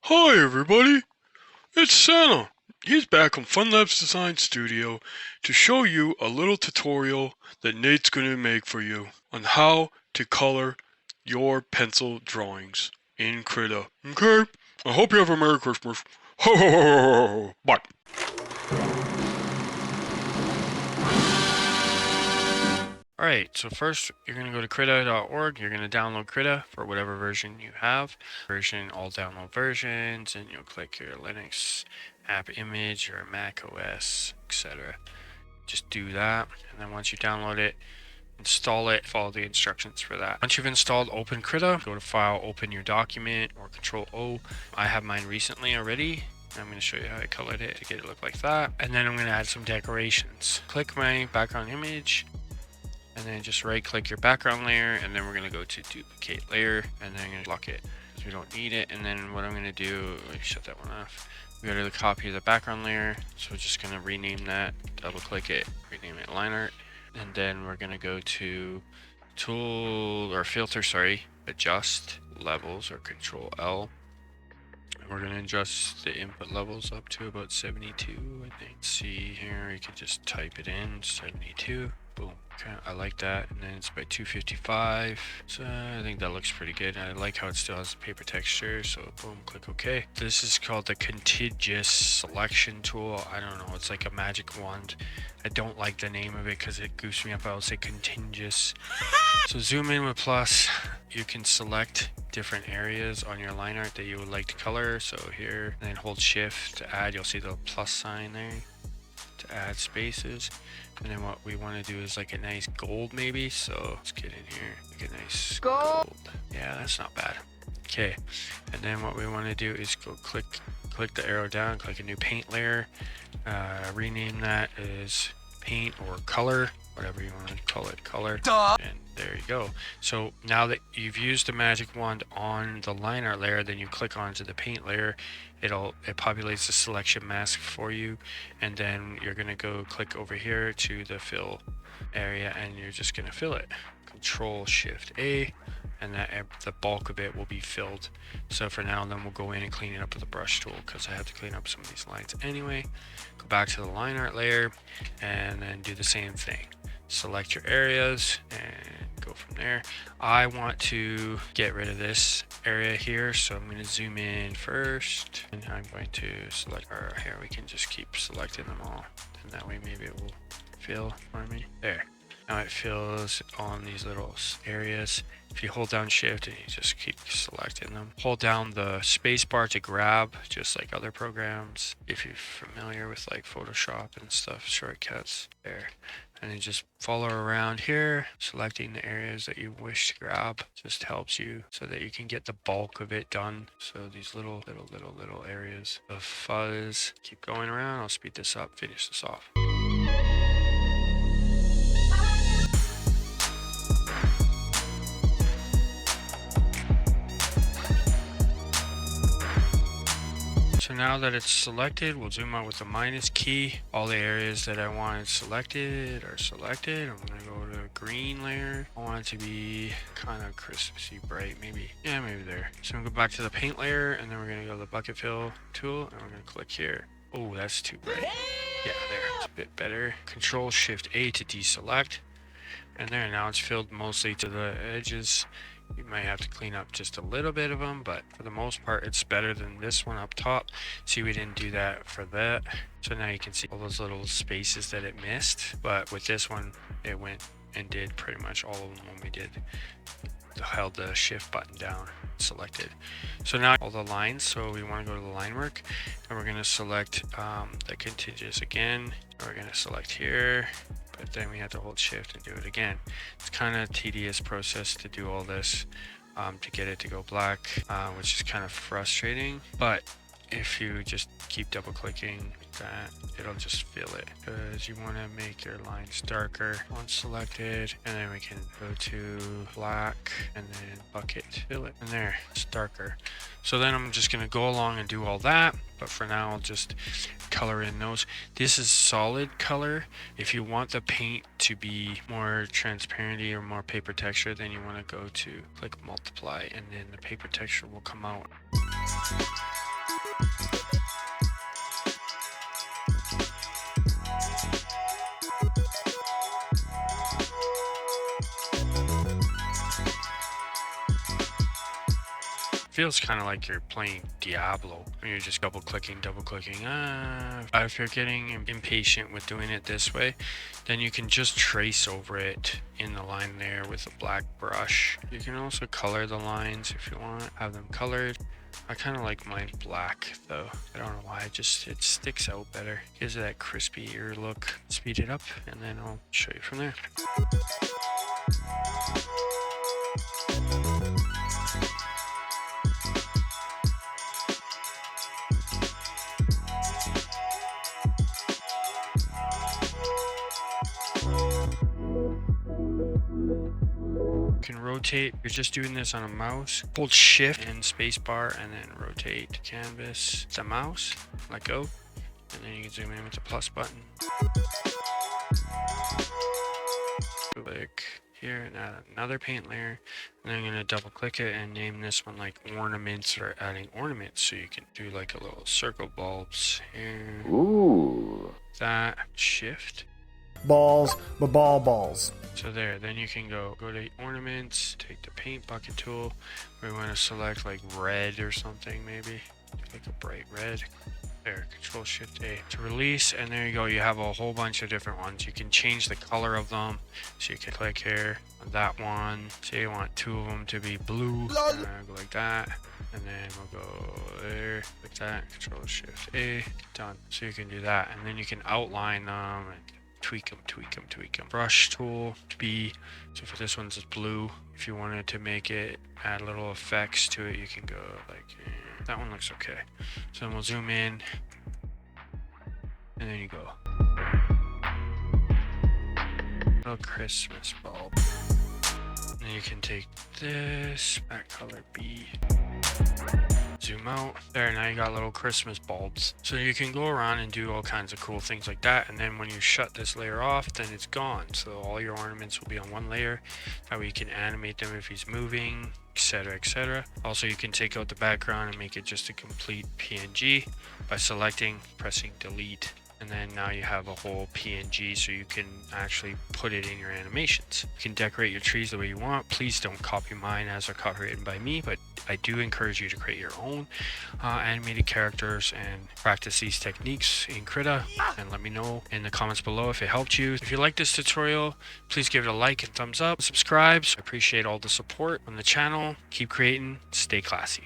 Hi everybody, it's Santa. He's back on Fun Labs Design Studio to show you a little tutorial that Nate's going to make for you on how to color your pencil drawings in Krita. Okay? I hope you have a Merry Christmas. Ho ho ho ho ho ho. Bye. Alright, so first you're going to go to krita.org, you're going to download Krita for whatever version you have. All download versions, and you'll click your Linux app image or Mac OS, etc. Just do that, and then once you download it, install it, follow the instructions for that. Once you've installed, open Krita, go to File, open your document, or Control O. I have mine recently already. I'm going to show you how I colored it to get it look like that. And then I'm going to add some decorations. Click my background image, and then just right click your background layer, and then we're going to go to duplicate layer, and then I'm going to lock it because we don't need it. And then what I'm going to do, let me shut that one off. We go to the copy of the background layer, so we're just going to rename that, double click it, rename it line art, and then we're going to go to tool or filter, adjust levels or Control L. And we're going to adjust the input levels up to about 72, I think. See here, you can just type it in, 72. Boom. Okay, I like that. And then it's by 255. So I think that looks pretty good. I like how it still has the paper texture. So boom, click OK. This is called the Contiguous Selection Tool. I don't know. It's like a magic wand. I don't like the name of it because it goofs me up. I will say contiguous. So zoom in with plus. You can select different areas on your line art that you would like to color. So here, and then hold shift to add. You'll see the plus sign there to add spaces. And then what we want to do is like a nice gold maybe. So let's get in here, like a nice gold. Yeah, that's not bad. Okay, and then what we want to do is go click the arrow down, click a new paint layer, rename that as paint or color, whatever you want to call it, color. And there you go. So now that you've used the magic wand on the line art layer, then you click onto the paint layer, it populates the selection mask for you, and then you're going to go click over here to the fill area, and you're just going to fill it. Control Shift A, and that the bulk of it will be filled. So for now, then we'll go in and clean it up with a brush tool because I have to clean up some of these lines anyway. Go back to the line art layer and then do the same thing. Select your areas and go from there. I want to get rid of this area here, so I'm going to zoom in first, and I'm going to select our here. We can just keep selecting them all, and that way maybe it will fill for me. There. Now it fills on these little areas. If you hold down shift and you just keep selecting them, hold down the space bar to grab, just like other programs. If you're familiar with like Photoshop and stuff, shortcuts there. And then just follow around here, selecting the areas that you wish to grab. Just helps you so that you can get the bulk of it done. So these little areas of fuzz. Keep going around. I'll speed this up, finish this off. So now that it's selected, we'll zoom out with the minus key. All the areas that I wanted selected are selected. I'm going to go to a green layer. I want it to be kind of crispy bright, maybe. Yeah, maybe there. So I'm going to go back to the paint layer, and then we're going to go to the bucket fill tool, and we're going to click here. Oh, that's too bright. Yeah, there. It's a bit better. Control Shift A to deselect. And there, now it's filled mostly to the edges. You might have to clean up just a little bit of them, but for the most part, it's better than this one up top. See, we didn't do that for that. So now you can see all those little spaces that it missed. But with this one, it went and did pretty much all of them when we did. Held the shift button down, selected. So now all the lines, so we want to go to the line work, and we're going to select the contiguous again. We're going to select here, but then we have to hold shift and do it again. It's kind of a tedious process to do all this to get it to go black, which is kind of frustrating, but if you just keep double clicking that, it'll just fill it, because you want to make your lines darker once selected, and then we can go to black and then bucket, fill it, and there, it's darker. So then I'm just going to go along and do all that, but for now I'll just color in those. This is solid color. If you want the paint to be more transparency or more paper texture, then you want to go to click multiply, and then the paper texture will come out. feels kind of like you're playing Diablo when you're just double clicking. If you're getting impatient with doing it this way, then you can just trace over it in the line there with a black brush. You can also color the lines if you want, have them colored. I kind of like mine black though. I don't know why, it sticks out better. Gives it that crispy ear look. Speed it up and then I'll show you from there. Can rotate. You're just doing this on a mouse. Hold shift and spacebar and then rotate canvas. The mouse, let go, and then you can zoom in with the plus button. Click here and add another paint layer, and then I'm gonna double click it and name this one like ornaments, or adding ornaments, so you can do like a little circle bulbs here. Ooh. That shift. Balls. So there, then you can go to ornaments, take the paint bucket tool. We want to select like red or something, maybe like a bright red. There, Control Shift A to release, and there you go. You have a whole bunch of different ones. You can change the color of them, so you can click here on that one. Say you want 2 of them to be blue, go like that, and then we'll go there, like that. Control Shift A, done. So you can do that, and then you can outline them and tweak them. Brush tool B. So for this one's blue. If you wanted to make it, add little effects to it, you can go like that one looks okay. So then we'll zoom in, and then you go little Christmas bulb. And then you can take this back color B. Zoom out. There, now you got little Christmas bulbs. So you can go around and do all kinds of cool things like that, and then when you shut this layer off, then it's gone. So all your ornaments will be on one layer. That way you can animate them if he's moving, etc, etc. Also, you can take out the background and make it just a complete PNG by pressing delete. And then now you have a whole PNG, so you can actually put it in your animations. You can decorate your trees the way you want. Please don't copy mine as they're copyrighted by me, but I do encourage you to create your own animated characters and practice these techniques in Krita, and let me know in the comments below if it helped you. If you like this tutorial, please give it a like and thumbs up. Subscribe. I appreciate all the support on the channel. Keep creating. Stay classy.